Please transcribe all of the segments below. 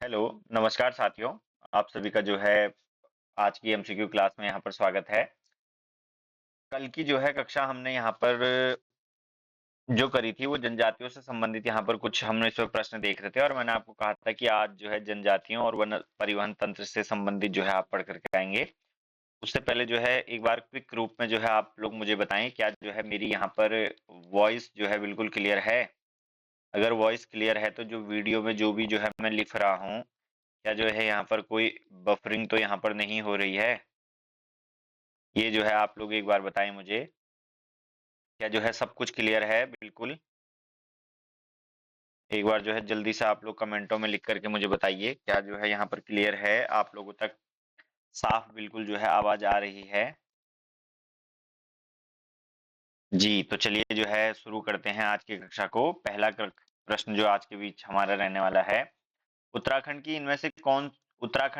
Hello, नमस्कार साथियों। आप सभी का जो है आज की एमसीक्यू क्लास में यहाँ पर स्वागत है। कल की जो है कक्षा हमने यहाँ पर जो करी थी वो जनजातियों से संबंधित यहाँ पर कुछ हमने इस वक्त प्रश्न देख रहे थे और मैंने आपको कहा था कि आज जो है जनजातियों और वन परिवहन तंत्र से संबंधित जो है आप पढ़ करके आएंगे। उससे पहले जो है एक बार क्विक रूप में जो है आप लोग मुझे बताएं क्या जो है मेरी यहाँ पर वॉइस जो है बिल्कुल क्लियर है। अगर वॉइस क्लियर है तो जो वीडियो में जो भी जो है मैं लिख रहा हूँ क्या जो है यहाँ पर कोई बफरिंग तो यहाँ पर नहीं हो रही है? ये जो है आप लोग एक बार बताएं मुझे, क्या जो है सब कुछ क्लियर है बिल्कुल? एक बार जो है जल्दी से आप लोग कमेंटों में लिख करके मुझे बताइए क्या जो है यहाँ पर क्लियर है, आप लोगों तक साफ बिल्कुल जो है आवाज आ रही है? जी, तो चलिए जो है शुरू करते हैं आज की कक्षा को। पहला प्रश्न जो आज के बीच हमारा रहने वाला है, उत्तराखंड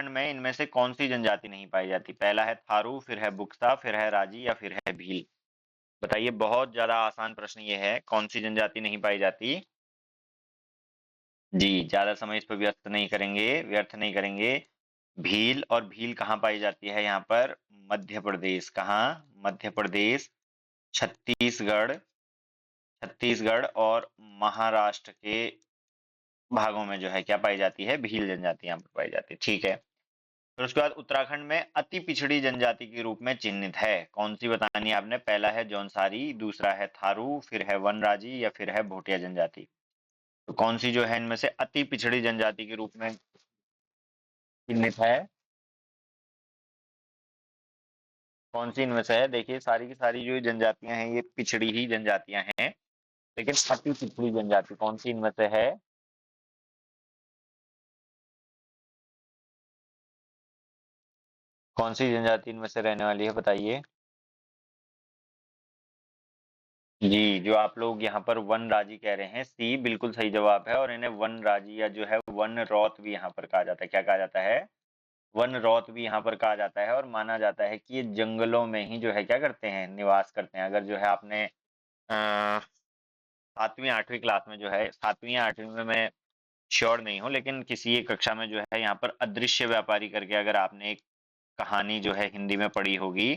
में इनमें से कौन सी जनजाति नहीं पाई जाती? पहला है थारू, फिर है बुक्सा, फिर है राजी या फिर है भील। बताइए, बहुत ज्यादा आसान प्रश्न ये है, कौन सी जनजाति नहीं पाई जाती? जी, ज्यादा समय इस पर व्यर्थ नहीं करेंगे। भील, और भील कहाँ पाई जाती है यहाँ पर? मध्य प्रदेश। कहाँ? मध्य प्रदेश, छत्तीसगढ़, छत्तीसगढ़ और महाराष्ट्र के भागों में जो है क्या पाई जाती है? भील जनजाति यहाँ पर पाई जाती है। ठीक है। फिर उसके बाद उत्तराखंड में अति पिछड़ी जनजाति के रूप में चिन्हित है, कौन सी बतानी है आपने? पहला है जौनसारी, दूसरा है थारू, फिर है वनराजी या फिर है भोटिया जनजाति। तो कौन सी जो है इनमें से अति पिछड़ी जनजाति के रूप में चिन्हित है? कौन सी इनमें से है? देखिए, सारी की सारी जो जनजातियां हैं ये पिछड़ी ही जनजातियां हैं, लेकिन अति पिछड़ी जनजाति कौन सी इनमें से है? कौन सी जनजाति इनमें से रहने वाली है, बताइए। जी, जो आप लोग यहाँ पर वनराजी कह रहे हैं, सी बिल्कुल सही जवाब है, और इन्हें वनराजी या जो है वन रौत भी यहाँ पर कहा जाता है। क्या कहा जाता है? वन रौत भी यहाँ पर कहा जाता है, और माना जाता है कि ये जंगलों में ही जो है क्या करते हैं? निवास करते हैं। अगर जो है आपने सातवीं आठवीं क्लास में जो है, सातवीं या आठवीं में मैं श्योर नहीं हूँ, लेकिन किसी एक कक्षा में जो है यहाँ पर अदृश्य व्यापारी करके अगर आपने एक कहानी जो है हिंदी में पढ़ी होगी,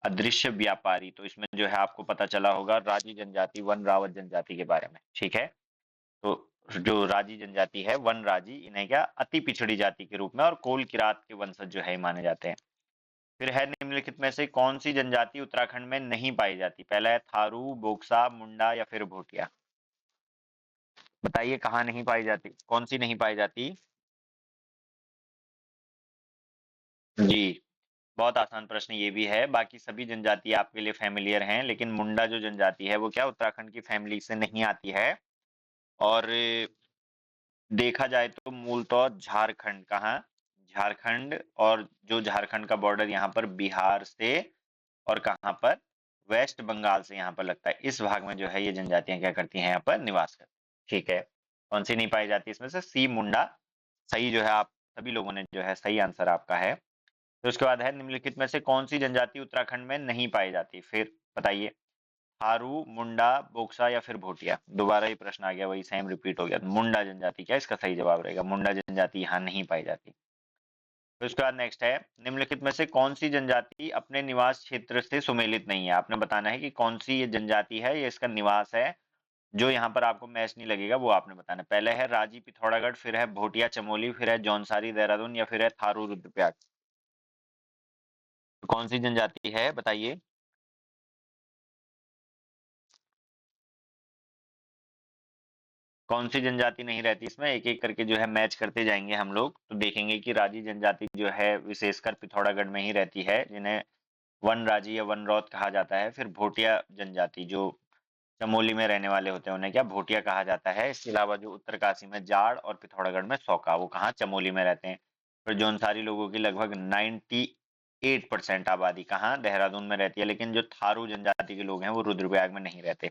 अदृश्य व्यापारी, तो इसमें जो है आपको पता चला होगा राजी जनजाति, वन रावत जनजाति के बारे में। ठीक है। तो जो राजी जनजाति है, वन राजी, इन्हें क्या अति पिछड़ी जाति के रूप में और कोल किरात के वंशज जो है माने जाते हैं। फिर है, निम्नलिखित में से कौन सी जनजाति उत्तराखंड में नहीं पाई जाती? पहला है थारू, बोक्सा, मुंडा या फिर भोटिया। बताइए, कहाँ नहीं पाई जाती, कौन सी नहीं पाई जाती? जी, बहुत आसान प्रश्न ये भी है। बाकी सभी जनजाति आपके लिए फैमिलियर हैं, लेकिन मुंडा जो जनजाति है वो क्या उत्तराखंड की फैमिली से नहीं आती है। और देखा जाए तो मूलतः झारखंड, कहाँ? झारखंड, और जो झारखंड का बॉर्डर यहाँ पर बिहार से और कहाँ पर? वेस्ट बंगाल से यहाँ पर लगता है। इस भाग में जो है ये जनजातियां क्या करती हैं? यहाँ पर निवास करती हैं। ठीक है। कौन सी नहीं पाई जाती इसमें से? सी, मुंडा सही जो है, आप सभी लोगों ने जो है सही आंसर आपका है। तो उसके बाद है, निम्नलिखित में से कौन सी जनजाति उत्तराखंड में नहीं पाई जाती? फिर बताइए। थारू, मुंडा, बोक्सा या फिर भोटिया। दोबारा ही प्रश्न आ गया, वही सेम रिपीट हो गया। मुंडा जनजाति क्या इसका सही जवाब रहेगा? मुंडा जनजाति यहाँ नहीं पाई जाती। फिर उसके बाद नेक्स्ट है, निम्नलिखित में से कौन सी जनजाति अपने निवास क्षेत्र से सुमेलित नहीं है? आपने बताना है कि कौन सी ये जनजाति है, ये इसका निवास है, जो यहाँ पर आपको मैच नहीं लगेगा वो आपने बताना है। पहले है राजी पिथौरागढ़, फिर है भोटिया चमोली, फिर है जौनसारी देहरादून या फिर है थारू रुद्रप्रयाग। तो कौन सी जनजाति है, बताइए। कौन सी जनजाति नहीं रहती इसमें? एक एक करके जो है मैच करते जाएंगे हम लोग, तो देखेंगे कि राजी जनजाति जो है विशेषकर पिथौरागढ़ में ही रहती है, जिन्हें वन राजी या वन रौत कहा जाता है। फिर भोटिया जनजाति जो चमोली में रहने वाले होते हैं उन्हें क्या भोटिया कहा जाता है। इसके अलावा जो उत्तरकाशी में जाड़ और पिथौरागढ़ में सौका, वो कहाँ? चमोली में रहते हैं। फिर जौनसारी लोगों की लगभग 98% आबादी कहाँ? देहरादून में रहती है। लेकिन जो थारू जनजाति के लोग हैं वो रुद्रप्रयाग में नहीं रहते।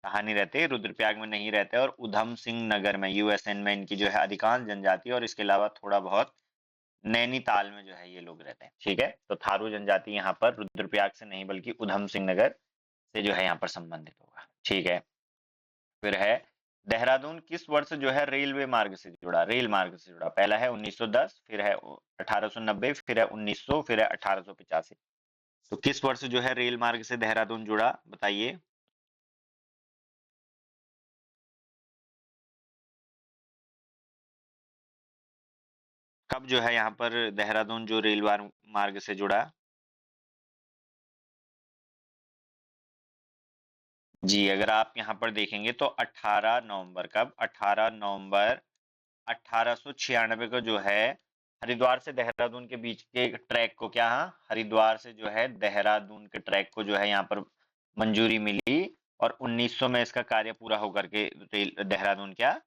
कहाँ नहीं रहते? रुद्रप्रयाग में नहीं रहते। और उधम सिंह नगर में, यूएसएन में इनकी जो है अधिकांश जनजाति, और इसके अलावा थोड़ा बहुत नैनीताल में जो है ये लोग रहते हैं। ठीक है। तो थारू जनजाति यहाँ पर रुद्रप्रयाग से नहीं बल्कि उधम सिंह नगर से जो है यहाँ पर संबंधित होगा। ठीक है। फिर है, देहरादून किस वर्ष जो है रेलवे मार्ग से जुड़ा, रेल मार्ग से जुड़ा? पहला है 1910, फिर है 1890, फिर है 1900, फिर है 1885। तो किस वर्ष जो है रेल मार्ग से देहरादून जुड़ा, बताइए। कब जो है यहाँ पर देहरादून जो रेल मार्ग से जुड़ा? जी, अगर आप यहाँ पर देखेंगे तो 18 नवंबर, कब? 18 नवंबर 1896 को जो है हरिद्वार से देहरादून के बीच के ट्रैक को क्या, हाँ, हरिद्वार से जो है देहरादून के ट्रैक को जो है यहाँ पर मंजूरी मिली, और 1900 में इसका कार्य पूरा होकर के रेल देहरादून क्या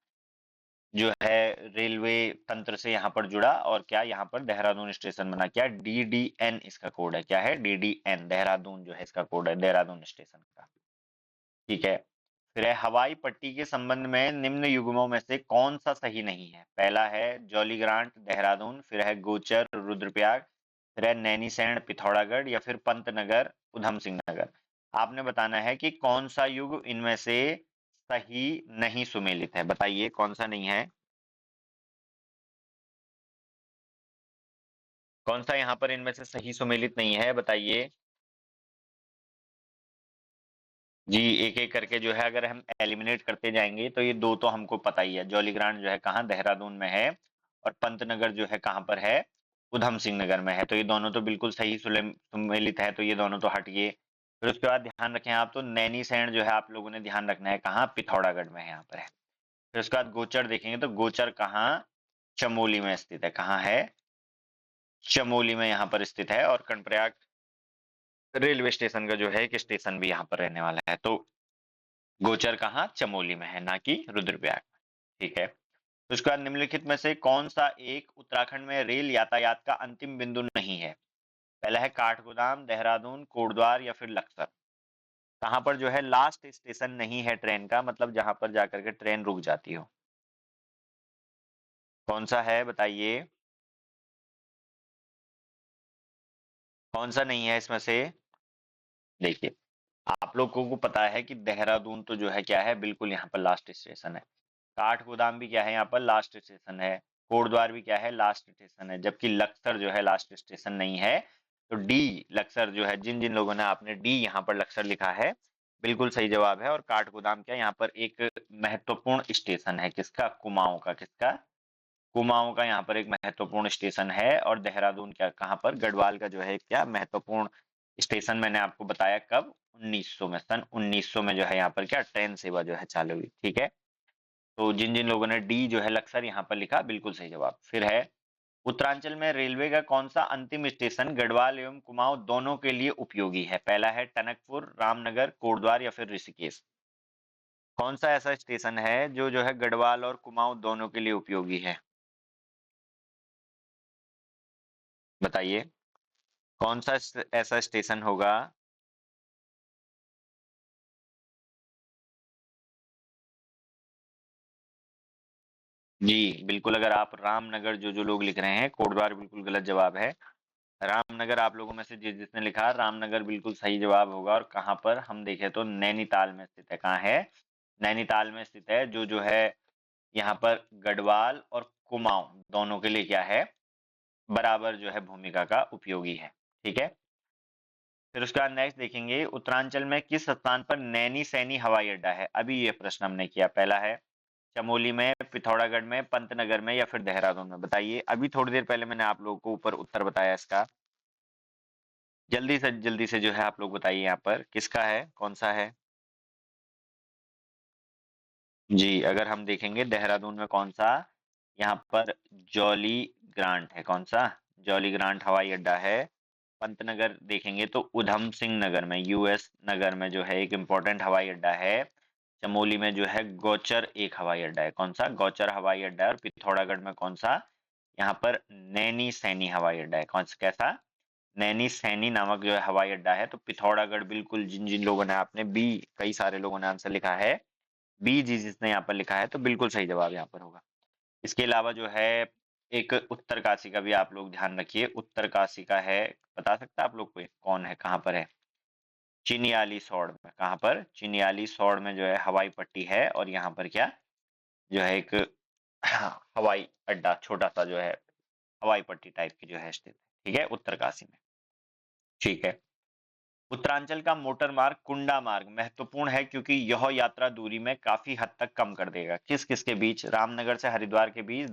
जो है रेलवे तंत्र से यहाँ पर जुड़ा, और क्या यहाँ पर देहरादून स्टेशन बना। क्या? DDN इसका कोड है। क्या है? DDN, देहरादून जो है इसका कोड है, देहरादून स्टेशन का। ठीक है। फिर है हवाई पट्टी के संबंध में निम्न युग्मों में से कौन सा सही नहीं है? पहला है जॉली ग्रांट देहरादून, फिर है गोचर रुद्रप्रयाग, फिर है नैनीसैण पिथौरागढ़, या फिर पंतनगर उधम सिंह नगर। आपने बताना है कि कौन सा युग इनमें से सही नहीं सुमेलित है, बताइए कौन सा नहीं है। कौन सा यहाँ पर इनमें से सही सुमेलित नहीं है, बताइए। जी, एक एक करके जो है अगर हम एलिमिनेट करते जाएंगे तो ये दो तो हमको पता ही है, जॉली ग्रांट जो है कहाँ, देहरादून में है, और पंतनगर जो है कहाँ पर है, उधम सिंह नगर में है। तो ये दोनों तो बिल्कुल सही सुमेलित है, तो ये दोनों तो हट गए। फिर उसके बाद ध्यान रखें आप, तो नैनीसैण जो है आप लोगों ने ध्यान रखना है कहाँ, पिथौरागढ़ में है, यहाँ पर है। फिर उसके बाद गोचर देखेंगे तो गोचर कहाँ, चमोली में स्थित है। कहाँ है? चमोली में यहाँ पर स्थित है। और कर्णप्रयाग रेलवे स्टेशन का जो है एक स्टेशन भी यहाँ पर रहने वाला है। तो गोचर कहाँ, चमोली में है, ना कि रुद्रप्रयाग में। ठीक है। तो उसके बाद निम्नलिखित में से कौन सा एक उत्तराखंड में रेल यातायात का अंतिम बिंदु नहीं है? पहला है काठगोदाम, देहरादून, कोटद्वार, या फिर लक्सर। कहाँ पर जो है लास्ट स्टेशन नहीं है ट्रेन का, मतलब जहां पर जाकर के ट्रेन रुक जाती हो? कौन सा है, बताइए। कौन सा नहीं है इसमें से? देखिए, आप लोगों को पता है कि देहरादून तो जो है क्या है, बिल्कुल यहाँ पर लास्ट स्टेशन है। काठगोदाम भी क्या है, यहाँ पर लास्ट स्टेशन है। कोटद्वार भी क्या है, लास्ट स्टेशन है। जबकि लक्सर जो है लास्ट स्टेशन नहीं है। तो डी, लक्सर जो है, जिन जिन लोगों ने आपने डी यहाँ पर लक्सर लिखा है, बिल्कुल सही जवाब है। और काठगोदाम क्या, यहाँ पर एक महत्वपूर्ण स्टेशन है, किसका, कुमाऊं का। किसका? कुमाऊं का यहाँ पर एक महत्वपूर्ण स्टेशन है। और देहरादून क्या, कहाँ पर, गढ़वाल का जो है क्या महत्वपूर्ण स्टेशन, मैंने आपको बताया कब, 1900 में, सन 1900 में जो है यहाँ पर क्या ट्रेन सेवा जो है चालू हुई। ठीक है। तो जिन जिन लोगों ने डी जो है लक्सर यहाँ पर लिखा, बिल्कुल सही जवाब। फिर है उत्तरांचल में रेलवे का कौन सा अंतिम स्टेशन गढ़वाल एवं कुमाऊं दोनों के लिए उपयोगी है? पहला है टनकपुर, रामनगर, कोटद्वार, या फिर ऋषिकेश। कौन सा ऐसा स्टेशन है जो है गढ़वाल और कुमाऊं दोनों के लिए उपयोगी है, बताइए। कौन सा ऐसा स्टेशन होगा? जी, बिल्कुल। अगर आप रामनगर, जो जो लोग लिख रहे हैं, कोटद्वार बिल्कुल गलत जवाब है। रामनगर आप लोगों में से जिसने लिखा, रामनगर बिल्कुल सही जवाब होगा। और कहाँ पर हम देखें तो नैनीताल में स्थित है। कहाँ है? नैनीताल में स्थित है, जो जो है यहाँ पर गढ़वाल और कुमाऊं दोनों के लिए क्या है, बराबर जो है भूमिका का उपयोगी है। ठीक है। फिर उसके बाद नेक्स्ट देखेंगे, उत्तरांचल में किस स्थान पर नैनी सैनी हवाई अड्डा है? अभी ये प्रश्न हमने किया। पहला है चमोली में, पिथौरागढ़ में, पंतनगर में, या फिर देहरादून में, बताइए। अभी थोड़ी देर पहले मैंने आप लोगों को ऊपर उत्तर बताया इसका। जल्दी से जो है आप लोग बताइए यहाँ पर किसका है, कौन सा है। जी, अगर हम देखेंगे देहरादून में कौन सा, यहाँ पर जॉली ग्रांट है। कौन सा? जॉली ग्रांट हवाई अड्डा है। पंतनगर देखेंगे तो उधम सिंह नगर में, यूएस नगर में जो है एक इम्पोर्टेंट हवाई अड्डा है। चमोली में जो है गौचर एक हवाई अड्डा है। कौन सा? गौचर हवाई अड्डा है। और पिथौरागढ़ में कौन सा, यहाँ पर नैनी सैनी हवाई अड्डा है। कौन सा, कैसा? नैनी सैनी नामक जो है हवाई अड्डा है। तो पिथौरागढ़ बिल्कुल, जिन जिन लोगों ने, आपने बी, कई सारे लोगों ने आंसर लिखा है बी, जी जिसने यहाँ पर लिखा है, तो बिल्कुल सही जवाब यहाँ पर होगा। इसके अलावा जो है एक उत्तरकाशी का भी आप लोग ध्यान रखिए। उत्तरकाशी का है, बता सकता है आप लोग को कौन है, कहाँ पर है? चिनियाली सौड़ में। कहाँ पर? चिनियाली सौड़ में जो है हवाई पट्टी है। और यहाँ पर क्या जो है एक हवाई अड्डा छोटा सा जो है हवाई पट्टी टाइप की जो है स्थित है, ठीक है, उत्तरकाशी में। ठीक है। उत्तरांचल का मोटर मार्ग कुंडा मार्ग महत्वपूर्ण है क्योंकि यह यात्रा दूरी में काफी हद तक कम कर देगा। किस किस के बीच? रामनगर से हरिद्वार के बीच,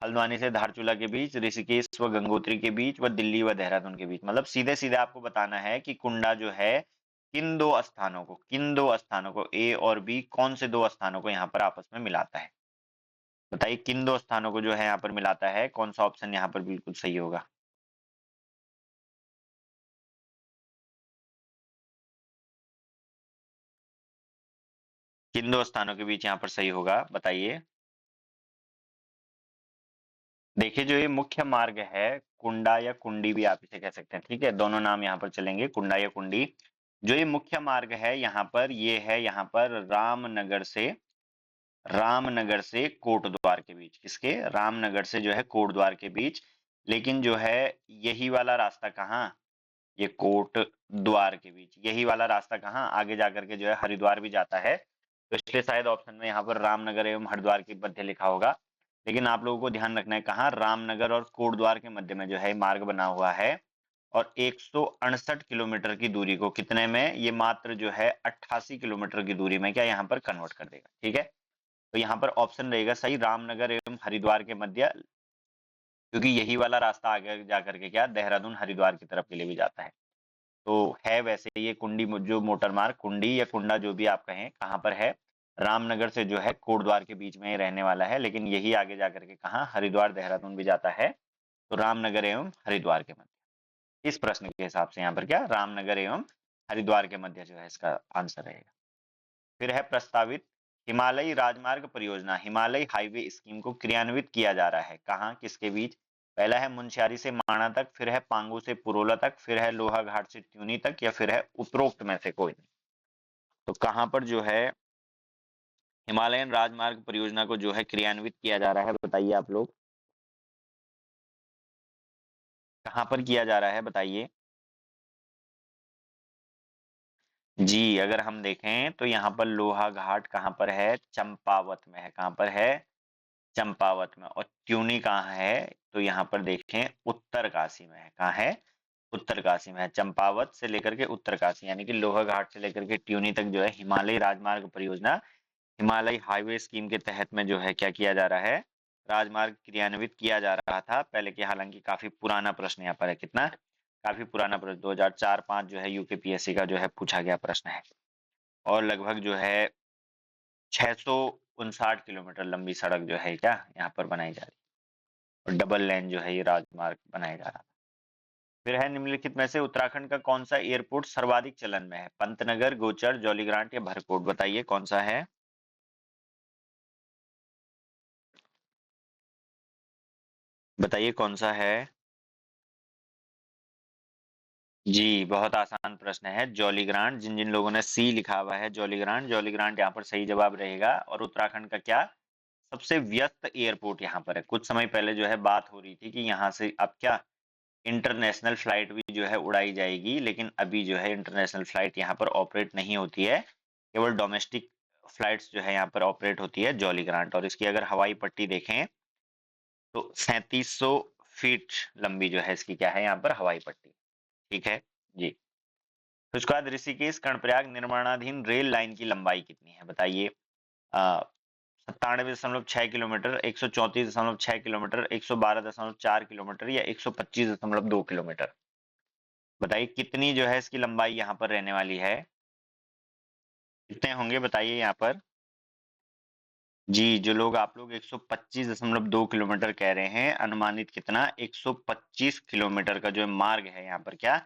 हल्द्वानी से धारचूला के बीच, ऋषिकेश व गंगोत्री के बीच व दिल्ली व देहरादून के बीच। मतलब सीधे सीधे आपको बताना है कि कुंडा जो है किन दो स्थानों को ए और बी कौन से दो स्थानों को यहाँ पर आपस में मिलाता है? बताइए किन दो स्थानों को जो है यहाँ पर मिलाता है, कौन सा ऑप्शन यहाँ पर बिल्कुल सही होगा? किन दो स्थानों के बीच यहाँ पर सही होगा बताइए? देखिए जो ये मुख्य मार्ग है, कुंडा या कुंडी भी आप इसे कह सकते हैं, ठीक है, दोनों नाम यहाँ पर चलेंगे, कुंडा या कुंडी। जो ये मुख्य मार्ग है यहाँ पर, ये है यहाँ पर रामनगर से कोटद्वार के बीच। किसके? रामनगर से जो है कोटद्वार के बीच। लेकिन जो है यही वाला रास्ता कहाँ, ये कोट द्वार के बीच, यही वाला रास्ता कहाँ आगे जाकर के जो है हरिद्वार भी जाता है। तो इसलिए शायद ऑप्शन में यहाँ पर रामनगर एवं हरिद्वार के मध्य लिखा होगा। लेकिन आप लोगों को ध्यान रखना है कहाँ, रामनगर और कोटद्वार के मध्य में जो है मार्ग बना हुआ है। और 168 किलोमीटर की दूरी को कितने में, ये मात्र जो है 88 किलोमीटर की दूरी में क्या यहाँ पर कन्वर्ट कर देगा। ठीक है, तो यहाँ पर ऑप्शन रहेगा सही, रामनगर एवं हरिद्वार के मध्य, क्योंकि यही वाला रास्ता आगे जाकर के क्या देहरादून हरिद्वार की तरफ के लिए भी जाता है। तो है वैसे ये कुंडी जो मोटर मार्ग, कुंडी या कुंडा जो भी आप कहें, कहाँ पर है? रामनगर से जो है कोटद्वार के बीच में ही रहने वाला है, लेकिन यही आगे जाकर के कहाँ हरिद्वार देहरादून भी जाता है। तो रामनगर एवं हरिद्वार के मध्य, इस प्रश्न के हिसाब से यहाँ पर क्या रामनगर एवं हरिद्वार के मध्य जो है इसका आंसर रहेगा। फिर है प्रस्तावित हिमालयी राजमार्ग परियोजना, हिमालय हाईवे स्कीम को क्रियान्वित किया जा रहा है कहाँ, किसके बीच? पहला है मुंशियारी से माणा तक, फिर है पांगू से पुरोला तक, फिर है लोहाघाट से ट्यूनी तक, या फिर है उपरोक्त में से कोई नहीं। तो कहां पर जो है हिमालयन राजमार्ग परियोजना को जो है क्रियान्वित किया जा रहा है, बताइए आप लोग, कहां पर किया जा रहा है बताइए? जी, अगर हम देखें तो यहाँ पर लोहा घाट कहाँ पर है? चंपावत में है। कहाँ पर है? चंपावत में। और ट्यूनी कहाँ है? तो यहाँ पर देखें उत्तरकाशी में है। कहाँ है? उत्तरकाशी में है। चंपावत से लेकर के उत्तरकाशी, यानी कि लोहा घाट से लेकर के ट्यूनी तक जो है हिमालयी राजमार्ग परियोजना, हिमालय हाईवे स्कीम के तहत में जो है क्या किया जा रहा है, राजमार्ग क्रियान्वित किया जा रहा था पहले की। हालांकि काफी पुराना प्रश्न यहाँ पर है, कितना काफी पुराना प्रश्न, 2004-5 जो है यूकेपीएससी का जो है पूछा गया प्रश्न है। और लगभग जो है 659 किलोमीटर लंबी सड़क जो है क्या यहाँ पर बनाई जा रही है, और डबल लेन जो है ये राजमार्ग बनाया जा रहा है। फिर है निम्नलिखित में से उत्तराखंड का कौन सा एयरपोर्ट सर्वाधिक चलन में है? पंतनगर, गोचर, जौलीग्रांट या भरतपुर, बताइए कौन सा है? बताइए कौन सा है? जी, बहुत आसान प्रश्न है, जौलीग्रांट। जिन जिन लोगों ने सी लिखा हुआ है, जौलीग्रांट, जौलीग्रांट यहाँ पर सही जवाब रहेगा। और उत्तराखंड का क्या सबसे व्यस्त एयरपोर्ट यहाँ पर है? कुछ समय पहले जो है बात हो रही थी कि यहाँ से अब क्या इंटरनेशनल फ्लाइट भी जो है उड़ाई जाएगी, लेकिन अभी जो है इंटरनेशनल फ्लाइट यहाँ पर ऑपरेट नहीं होती है, केवल डोमेस्टिक फ्लाइट्स जो है यहाँ पर ऑपरेट होती है जौलीग्रांट। और इसकी अगर हवाई पट्टी देखें तो 3700 फीट लंबी जो है इसकी क्या है यहाँ पर हवाई पट्टी। ठीक है जी। तो उसके बाद ऋषिकेश कर्णप्रयाग निर्माणाधीन रेल लाइन की लंबाई कितनी है बताइए? 97.6 किलोमीटर, 134.6 किलोमीटर, 112.4 किलोमीटर या 125.2 किलोमीटर, बताइए कितनी जो है इसकी लंबाई यहाँ पर रहने वाली है? कितने होंगे बताइए यहाँ पर? जी, जो लोग आप लोग 125.2 किलोमीटर कह रहे हैं, अनुमानित कितना 125 किलोमीटर का जो मार्ग है यहाँ पर क्या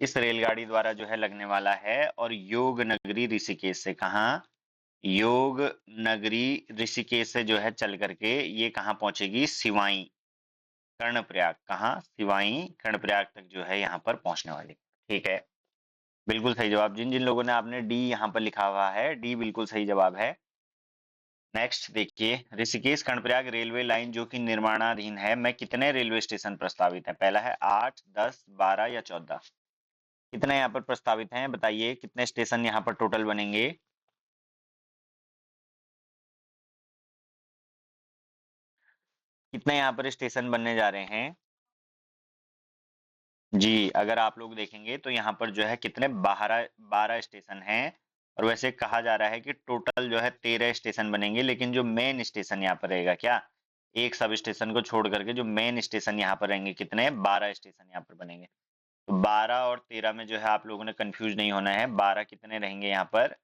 इस रेलगाड़ी द्वारा जो है लगने वाला है। और योग नगरी ऋषिकेश से कहाँ, योग नगरी ऋषिकेश से जो है चल करके ये कहाँ पहुंचेगी, सिवाई कर्णप्रयाग, कहाँ सिवाई कर्णप्रयाग तक जो है यहाँ पर पहुंचने वाली। ठीक है, बिल्कुल सही जवाब। जिन जिन लोगों ने आपने डी यहाँ पर लिखा हुआ है, डी बिल्कुल सही जवाब है। नेक्स्ट देखिए, ऋषिकेश कर्णप्रयाग रेलवे लाइन जो कि निर्माणाधीन है में कितने रेलवे स्टेशन प्रस्तावित है? पहला है 8, 10, 12 या 14, कितने यहाँ पर प्रस्तावित हैं बताइए, कितने स्टेशन यहाँ पर टोटल बनेंगे? कितने यहाँ पर स्टेशन बनने जा रहे हैं? जी, अगर आप लोग देखेंगे तो यहाँ पर जो है कितने 12 स्टेशन हैं और वैसे कहा जा रहा है कि टोटल जो है 13 स्टेशन बनेंगे, लेकिन जो मेन स्टेशन यहाँ पर रहेगा क्या? एक सब स्टेशन को छोड़ करके जो मेन स्टेशन यहाँ पर रहेंगे कितने? 12 स्टेशन यहाँ पर बनेंगे। तो 12 और 13 में जो है आप लोगों ने कंफ्यूज नहीं होना है। 12 कितने रहेंगे यहाँ पर?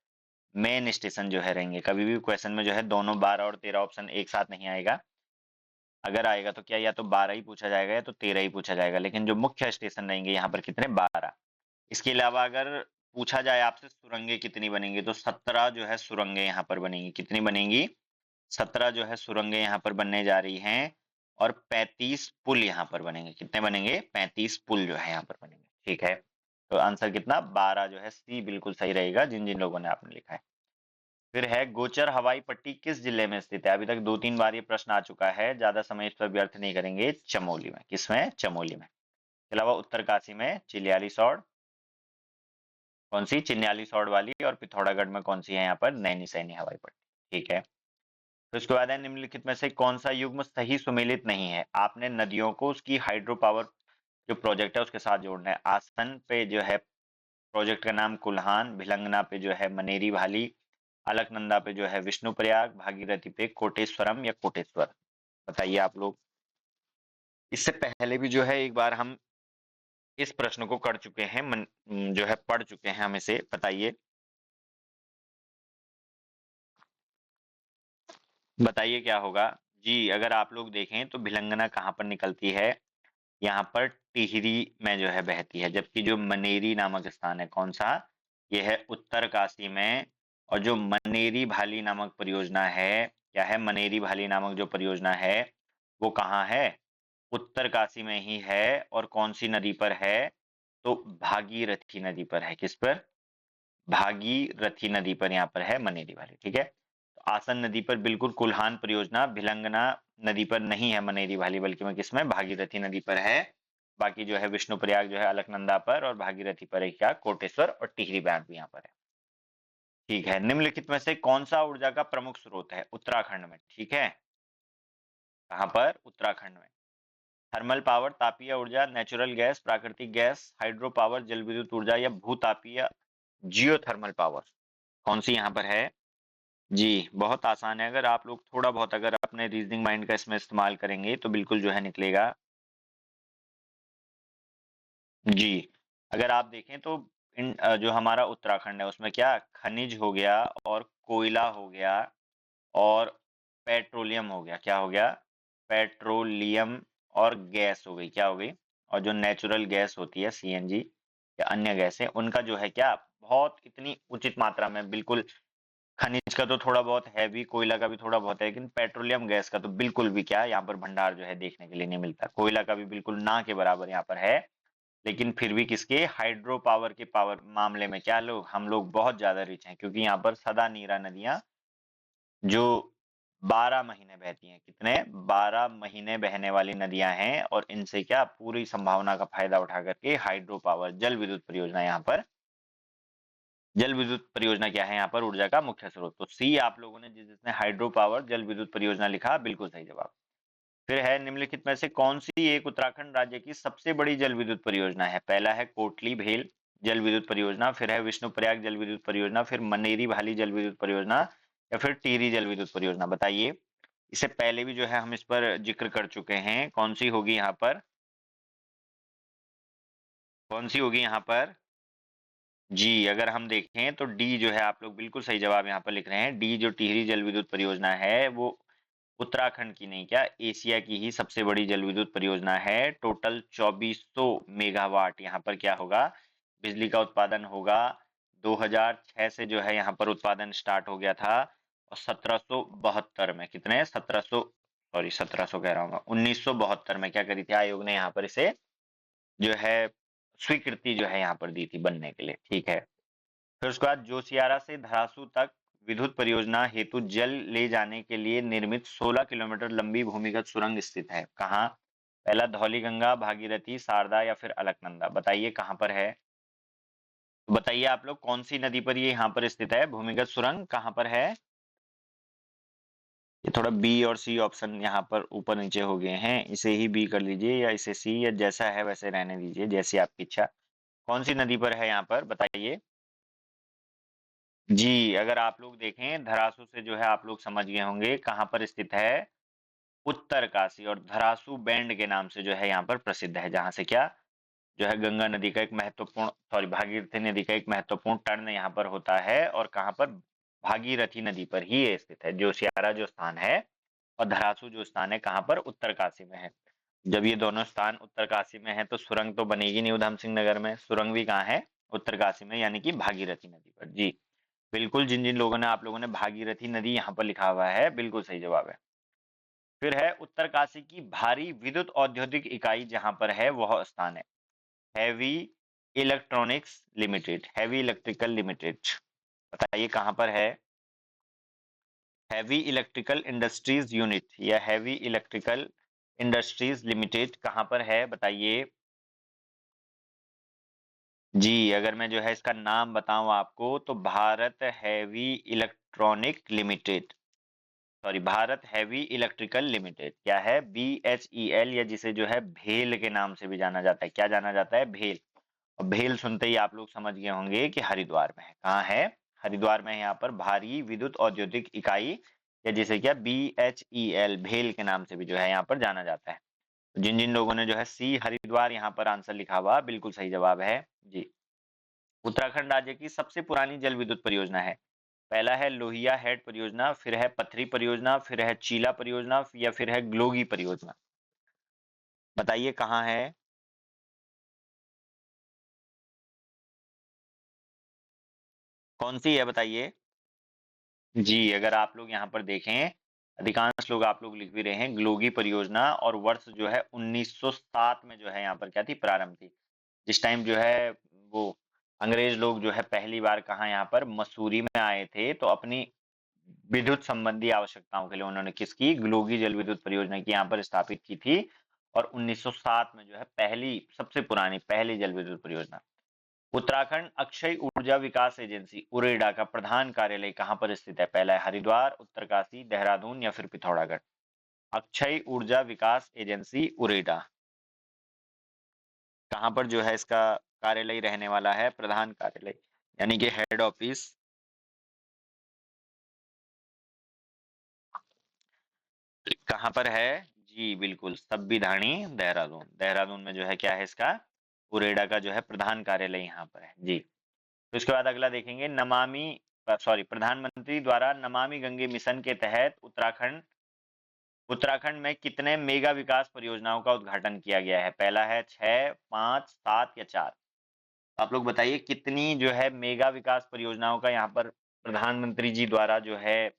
मेन स्टेशन जो है रहेंगे। कभी भी क्वेश्चन में जो है दोनों 12 और 13 ऑप्शन एक साथ नहीं आएगा। अगर आएगा तो क्या या तो 12 ही पूछा जाएगा या तो 13 ही पूछा जाएगा, लेकिन जो मुख्य स्टेशन रहेंगे यहाँ पर कितने? 12। इसके अलावा अगर पूछा जाए आपसे सुरंगें कितनी बनेंगी, तो 17 जो है सुरंगें यहाँ पर बनेंगी। कितनी बनेंगी? 17 जो है सुरंगें यहाँ पर बनने जा रही हैं और 35 पुल यहाँ पर बनेंगे। कितने बनेंगे? 35 पुल जो है यहाँ पर बनेंगे। ठीक है, तो आंसर कितना? 12 जो है सी बिल्कुल सही रहेगा, जिन जिन लोगों ने आपने लिखा है। फिर है गोचर हवाई पट्टी किस जिले में स्थित है? अभी तक 2-3 बार ये प्रश्न आ चुका है, ज्यादा समय इस पर व्यर्थ नहीं करेंगे। चमोली में। किसमें? चमोली में। इसके अलावा उत्तरकाशी में चिलियालीसौड़, कौन सी? चिन्यालीसौड़ वाली, और पिथौरागढ़ में कौन सी है यहाँ पर? नैनी हवाई पट्टी। ठीक है, तो इसके बाद है निम्नलिखित में से कौन सा युग्म सही सुमेलित नहीं है? आपने नदियों को उसकी हाइड्रो पावर जो प्रोजेक्ट है उसके साथ जोड़ना है। आसन पे जो है प्रोजेक्ट का नाम कुल्हान, भिलंगना पे जो है मनेरी भाली, अलकनंदा पे जो है विष्णुप्रयाग, भागीरथी पे कोटेश्वरम या कोटेश्वर। बताइए आप लोग। इससे पहले भी जो है एक बार हम इस प्रश्न को कर चुके हैं, जो है पढ़ चुके हैं हम इसे। बताइए, बताइए क्या होगा? जी, अगर आप लोग देखें तो भिलंगना कहाँ पर निकलती है? यहाँ पर टिहरी में जो है बहती है, जबकि जो मनेरी नामक स्थान है कौन सा? यह है उत्तरकाशी में। और जो मनेरी भाली नामक परियोजना है, क्या है? मनेरी भाली नामक जो परियोजना है वो कहाँ है? उत्तरकाशी में ही है। और कौन सी नदी पर है? तो भागीरथी नदी पर है। किस पर? भागीरथी नदी पर यहाँ पर है मनेरी वाली। ठीक है, तो आसन नदी पर बिल्कुल कुल्हान परियोजना, भिलंगना नदी पर नहीं है मनेरी वाली, बल्कि में किसमें? भागीरथी नदी पर है। बाकी जो है विष्णुप्रयाग जो है अलकनंदा पर, और भागीरथी पर है क्या? कोटेश्वर, और टिहरी बैंड भी यहाँ पर है। ठीक है, निम्नलिखित में से कौन सा ऊर्जा का प्रमुख स्रोत है उत्तराखंड में? ठीक है, कहाँ पर? उत्तराखंड में। थर्मल पावर, तापीय ऊर्जा, नेचुरल गैस, प्राकृतिक गैस, हाइड्रो पावर, जल विद्युत ऊर्जा, या भूतापीय जियोथर्मल पावर, कौन सी यहाँ पर है? जी, बहुत आसान है। अगर आप लोग थोड़ा बहुत अगर अपने रीजनिंग माइंड का इसमें इस्तेमाल करेंगे तो बिल्कुल जो है निकलेगा। जी, अगर आप देखें तो जो हमारा उत्तराखंड है उसमें क्या खनिज हो गया, और कोयला हो गया, और पेट्रोलियम हो गया। क्या हो गया? पेट्रोलियम। और गैस हो गई, क्या हो गई? और जो नेचुरल गैस होती है सीएनजी या अन्य गैसें, उनका जो है क्या बहुत इतनी उचित मात्रा में बिल्कुल। खनिज का तो थोड़ा बहुत है भी, कोयला का भी थोड़ा बहुत है, लेकिन पेट्रोलियम गैस का तो बिल्कुल भी क्या यहाँ पर भंडार जो है देखने के लिए नहीं मिलता। कोयला का भी बिल्कुल ना के बराबर यहाँ पर है। लेकिन फिर भी किसके? हाइड्रो पावर के पावर मामले में क्या लोग हम लोग बहुत ज्यादा रिच हैं, क्योंकि यहाँ पर सदा नीरा नदियां जो 12 महीने बहती हैं। कितने? 12 महीने बहने वाली नदियां हैं, और इनसे क्या पूरी संभावना का फायदा उठा करके हाइड्रो पावर जल विद्युत परियोजना यहाँ पर, जल विद्युत परियोजना क्या है यहाँ पर? ऊर्जा का मुख्य स्रोत। तो सी आप लोगों ने जिसने हाइड्रो पावर जल विद्युत परियोजना लिखा, बिल्कुल सही जवाब। फिर है निम्नलिखित में से कौन सी एक उत्तराखंड राज्य की सबसे बड़ी जल विद्युत परियोजना है? पहला है कोटली भेल जल विद्युत परियोजना, फिर है विष्णुप्रयाग जल विद्युत परियोजना, फिर मनेरी भाली जल विद्युत परियोजना, या फिर टिहरी जल विद्युत परियोजना। बताइए। इससे पहले भी जो है हम इस पर जिक्र कर चुके हैं, कौन सी होगी यहाँ पर? कौन सी होगी यहाँ पर? जी, अगर हम देखें तो डी जो है, आप लोग बिल्कुल सही जवाब यहाँ पर लिख रहे हैं। डी जो टिहरी जल विद्युत परियोजना है वो उत्तराखंड की नहीं, क्या एशिया की ही सबसे बड़ी जल विद्युत परियोजना है। टोटल 2400 मेगावाट यहाँ पर क्या होगा? बिजली का उत्पादन होगा। 2006 से जो है यहाँ पर उत्पादन स्टार्ट हो गया था, और 1772 में कितने? 1700 कह रहा हूँ, 1972 में क्या करी थी आयोग ने यहाँ पर इसे जो है स्वीकृति जो है यहाँ पर दी थी बनने के लिए। ठीक है, फिर उसके बाद जोशियारा से धरासू तक विद्युत परियोजना हेतु जल ले जाने के लिए निर्मित 16 किलोमीटर लंबी भूमिगत सुरंग स्थित है। कहाँ? पहला धौलीगंगा, भागीरथी, शारदा, या फिर अलकनंदा। बताइए कहाँ पर है? तो बताइए आप लोग कौन सी नदी पर ये यहाँ पर स्थित है भूमिगत सुरंग, कहाँ पर है? ये थोड़ा बी और सी ऑप्शन यहाँ पर ऊपर नीचे हो गए हैं, इसे ही बी कर लीजिए या इसे सी, या जैसा है वैसे रहने दीजिए, जैसी आपकी इच्छा। कौन सी नदी पर है यहाँ पर बताइए। जी, अगर आप लोग देखें धरासू से जो है आप लोग समझ गए होंगे कहाँ पर स्थित है, उत्तरकाशी, और धरासू बैंड के नाम से जो है यहाँ पर प्रसिद्ध है, जहाँ से क्या जो है गंगा नदी का एक महत्वपूर्ण, सॉरी, भागीरथी नदी का एक महत्वपूर्ण टर्न यहाँ पर होता है, और कहाँ पर, भागीरथी नदी पर ही ये स्थित है, जोशियारा जो स्थान है, और धरासू जो स्थान है कहाँ पर, उत्तरकाशी में है। जब ये दोनों स्थान उत्तरकाशी में है तो सुरंग तो बनेगी नहीं उधम सिंह नगर में, सुरंग भी कहाँ है, उत्तरकाशी में, यानी कि भागीरथी नदी पर। जी बिल्कुल, जिन जिन लोगों ने, आप लोगों ने भागीरथी नदी यहाँ पर लिखा हुआ है, बिल्कुल सही जवाब है। फिर है उत्तरकाशी की भारी विद्युत औद्योगिक इकाई जहां पर है वह स्थान है, heavy electronics limited, heavy electrical limited, बताइए कहां पर है। हैवी इलेक्ट्रिकल इंडस्ट्रीज यूनिट या हैवी इलेक्ट्रिकल इंडस्ट्रीज लिमिटेड कहां पर है बताइए। जी, अगर मैं जो है इसका नाम बताऊं आपको तो Bharat heavy electronic limited, sorry, Bharat heavy electrical limited, क्या है, BHEL, या जिसे जो है भेल के नाम से भी जाना जाता है, क्या जाना जाता है, भेल। और भेल सुनते ही आप लोग समझ गए होंगे कि हरिद्वार में है, कहाँ है, हरिद्वार में है, यहाँ पर भारी विद्युत औद्योगिक इकाई, या जिसे क्या BHEL, भेल के नाम से भी जो है यहाँ पर जाना जाता है। जिन जिन लोगों ने जो है सी हरिद्वार यहाँ पर आंसर लिखा हुआ, बिल्कुल सही जवाब है। जी, उत्तराखंड राज्य की सबसे पुरानी जल विद्युत परियोजना है, पहला है लोहिया हेड परियोजना, फिर है पथरी परियोजना, फिर है चीला परियोजना, या फिर है ग्लोगी परियोजना, बताइए कहाँ है। कौन सी है बताइए। जी, अगर आप लोग यहाँ पर देखें, अधिकांश लोग, आप लोग लिख भी रहे हैं ग्लोगी परियोजना, और वर्ष जो है 1907 में जो है यहाँ पर क्या थी, प्रारंभ थी, जिस टाइम जो है वो अंग्रेज लोग जो है पहली बार कहाँ, यहाँ पर मसूरी में आए थे, तो अपनी विद्युत संबंधी आवश्यकताओं के लिए उन्होंने किसकी, ग्लोगी जल विद्युत परियोजना की यहाँ पर स्थापित की थी, और 1907 में जो है पहली, सबसे पुरानी पहली जल विद्युत परियोजना। उत्तराखंड अक्षय ऊर्जा विकास एजेंसी उरेडा का प्रधान कार्यालय कहाँ पर स्थित है, पहला है हरिद्वार, उत्तरकाशी, देहरादून, या फिर पिथौरागढ़। अक्षय ऊर्जा विकास एजेंसी उरेडा कहाँ पर जो है इसका कार्यालय रहने वाला है, प्रधान कार्यालय, यानी कि हेड ऑफिस, कहाँ पर है। जी बिल्कुल, सब्बिधानी, देहरादून, देहरादून में जो है क्या है इसका, उरेडा का जो है प्रधान कार्यालय यहाँ पर है। जी, तो इसके बाद अगला देखेंगे, नमामि, सॉरी, प्रधानमंत्री द्वारा नमामि गंगे मिशन के तहत उत्तराखंड, उत्तराखंड में कितने मेगा विकास परियोजनाओं का उद्घाटन किया गया है, पहला है 6, 5, 7 या 4, आप लोग बताइए कितनी जो है मेगा विकास परियोजनाओं का यहाँ पर प्रधानमंत्री जी द्वारा जो है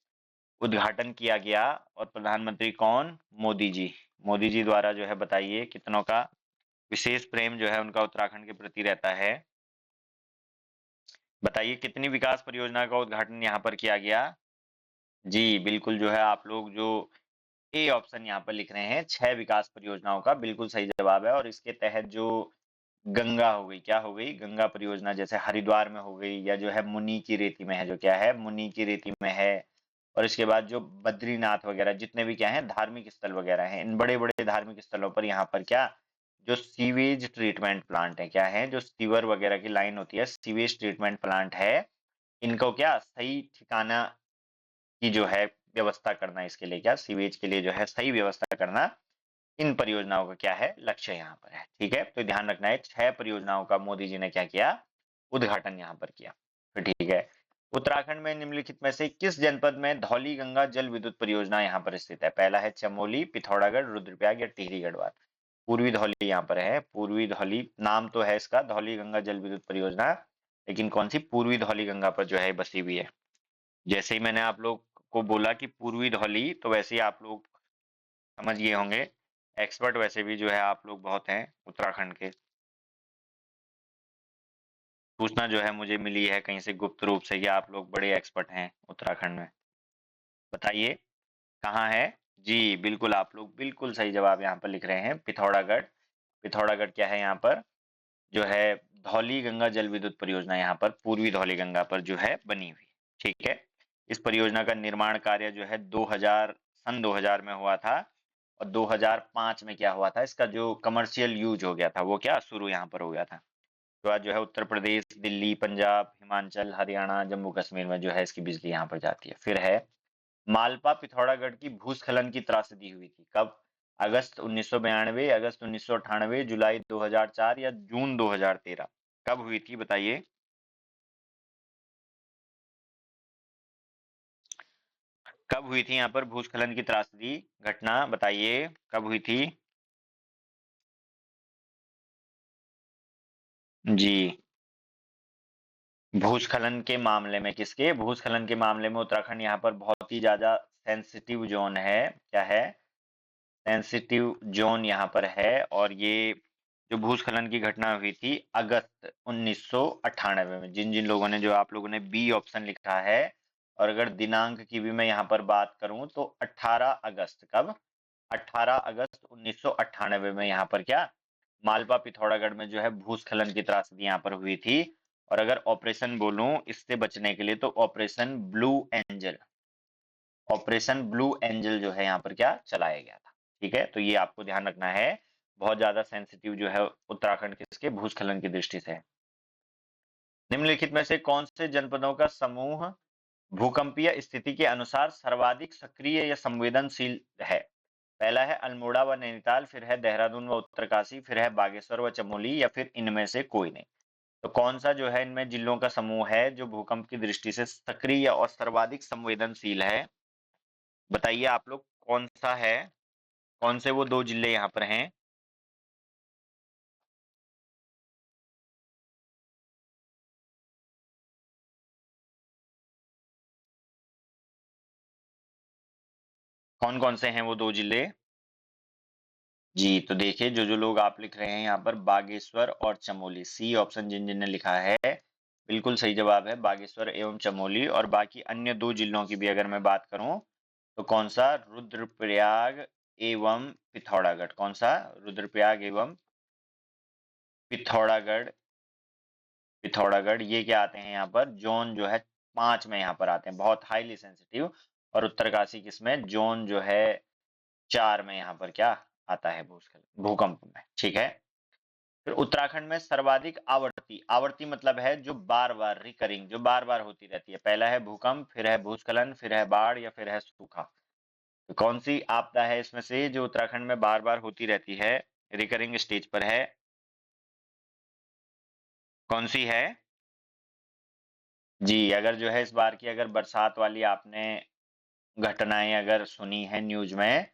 उद्घाटन किया गया, और प्रधानमंत्री कौन, मोदी जी, मोदी जी द्वारा जो है बताइए कितनों का विशेष प्रेम जो है उनका उत्तराखंड के प्रति रहता है, बताइए कितनी विकास परियोजना का उद्घाटन यहाँ पर किया गया। जी बिल्कुल, जो है आप लोग जो ए ऑप्शन यहाँ पर लिख रहे हैं, 6 विकास परियोजनाओं का बिल्कुल सही जवाब है, और इसके तहत जो गंगा हो गई, क्या हो गई, गंगा परियोजना जैसे हरिद्वार में हो गई, या जो है मुनि की रेती में है, जो क्या है, मुनि की रेती में है, और इसके बाद जो बद्रीनाथ वगैरह जितने भी क्या है धार्मिक स्थल वगैरह हैं, इन बड़े बड़े धार्मिक स्थलों पर यहाँ पर क्या, जो सीवेज ट्रीटमेंट प्लांट है, क्या है, जो सीवर वगैरह की लाइन होती है, सीवेज ट्रीटमेंट प्लांट है, इनको क्या सही ठिकाना की जो है व्यवस्था करना, इसके लिए क्या, सीवेज के लिए जो है सही व्यवस्था करना, इन परियोजनाओं का क्या है, लक्ष्य यहाँ पर है। ठीक है, तो ध्यान रखना है, 6 परियोजनाओं का मोदी जी ने क्या किया, उद्घाटन यहाँ पर किया। तो ठीक है, उत्तराखंड में निम्नलिखित में से किस जनपद में धौली गंगा जल विद्युत परियोजना यहाँ पर स्थित है, पहला है चमोली, पिथौरागढ़, रुद्रप्रयाग, या टिहरी गढ़वाल। पूर्वी धौली यहाँ पर है, पूर्वी धौली नाम तो है इसका, धौली गंगा जल विद्युत परियोजना, लेकिन कौन सी, पूर्वी धौली गंगा पर जो है बसी हुई है। जैसे ही मैंने आप लोग को बोला कि पूर्वी धौली, तो वैसे ही आप लोग समझ गए होंगे, एक्सपर्ट वैसे भी जो है आप लोग बहुत हैं उत्तराखंड के, सूचना जो है मुझे मिली है कहीं से गुप्त रूप से कि आप लोग बड़े एक्सपर्ट हैं उत्तराखंड में, बताइए कहाँ है। जी बिल्कुल, आप लोग बिल्कुल सही जवाब यहाँ पर लिख रहे हैं, पिथौरागढ़, पिथौरागढ़ क्या है यहाँ पर, जो है धौली गंगा जल विद्युत परियोजना यहाँ पर पूर्वी धौली गंगा पर जो है बनी हुई, ठीक है। इस परियोजना का निर्माण कार्य जो है सन 2000 में हुआ था और 2005 में क्या हुआ था, इसका जो कमर्शियल यूज हो गया था वो क्या शुरू यहाँ पर हो गया था। तो आज जो है उत्तर प्रदेश, दिल्ली, पंजाब, हिमाचल, हरियाणा, जम्मू कश्मीर में जो है इसकी बिजली यहाँ पर जाती है। फिर है मालपा पिथौरागढ़ की भूस्खलन की त्रासदी हुई थी कब? अगस्त 1992, अगस्त 1998, जुलाई 2004 या जून 2013? कब हुई थी बताइए? कब हुई थी यहाँ पर भूस्खलन की त्रासदी घटना, बताइए कब हुई थी? जी। भूस्खलन के मामले में किसके? भूस्खलन के मामले में उत्तराखंड यहाँ पर बहुत ही ज्यादा सेंसिटिव जोन है। क्या है? सेंसिटिव जोन यहाँ पर है। और ये जो भूस्खलन की घटना हुई थी अगस्त 1998 में, जिन जिन लोगों ने, जो आप लोगों ने बी ऑप्शन लिखा है, और अगर दिनांक की भी मैं यहाँ पर बात करूं तो 18 अगस्त, कब? 18 अगस्त 1998 में यहाँ पर क्या मालवा पिथौरागढ़ में जो है भूस्खलन की त्रासदी यहाँ पर हुई थी। और अगर ऑपरेशन बोलूं इससे बचने के लिए तो operation blue angel, operation blue angel जो है यहाँ पर क्या चलाया गया था। ठीक है, तो ये आपको ध्यान रखना है। बहुत ज्यादा सेंसिटिव जो है उत्तराखंड किसके भूस्खलन की दृष्टि से है। निम्नलिखित में से कौन से जनपदों का समूह भूकंपीय स्थिति के अनुसार सर्वाधिक सक्रिय या संवेदनशील है? पहला है अल्मोड़ा व नैनीताल, फिर है देहरादून व उत्तरकाशी, फिर है बागेश्वर व चमोली, या फिर इनमें से कोई नहीं। तो कौन सा जो है इनमें जिलों का समूह है जो भूकंप की दृष्टि से सक्रिय और सर्वाधिक संवेदनशील है? बताइए आप लोग कौन सा है, कौन से वो दो जिले यहाँ पर हैं? कौन कौन से हैं वो दो जिले? जी, तो देखिए जो जो लोग आप लिख रहे हैं यहाँ पर बागेश्वर और चमोली, सी ऑप्शन जिन जिन ने लिखा है बिल्कुल सही जवाब है, बागेश्वर एवं चमोली। और बाकी अन्य दो जिलों की भी अगर मैं बात करूं तो कौन सा? रुद्रप्रयाग एवं पिथौरागढ़। कौन सा? रुद्रप्रयाग एवं पिथौरागढ़। पिथौरागढ़ ये क्या आते हैं यहाँ पर जोन जो है 5 में यहाँ पर आते हैं, बहुत हाईली सेंसिटिव। और उत्तरकाशी किसमें? जोन जो है 4 में यहाँ पर क्या आता है भूस्खलन भूकंप में। ठीक है, फिर उत्तराखंड में सर्वाधिक आवर्ती, आवर्ती मतलब है जो बार बार रिकरिंग, जो बार बार होती रहती है। पहला है भूकंप, फिर है भूस्खलन, फिर है बाढ़, या फिर है सूखा। तो कौन सी आपदा है इसमें से जो उत्तराखंड में बार बार होती रहती है, रिकरिंग स्टेज पर है? कौन सी है? जी, अगर जो है इस बार की अगर बरसात वाली आपने घटनाएं अगर सुनी है न्यूज में,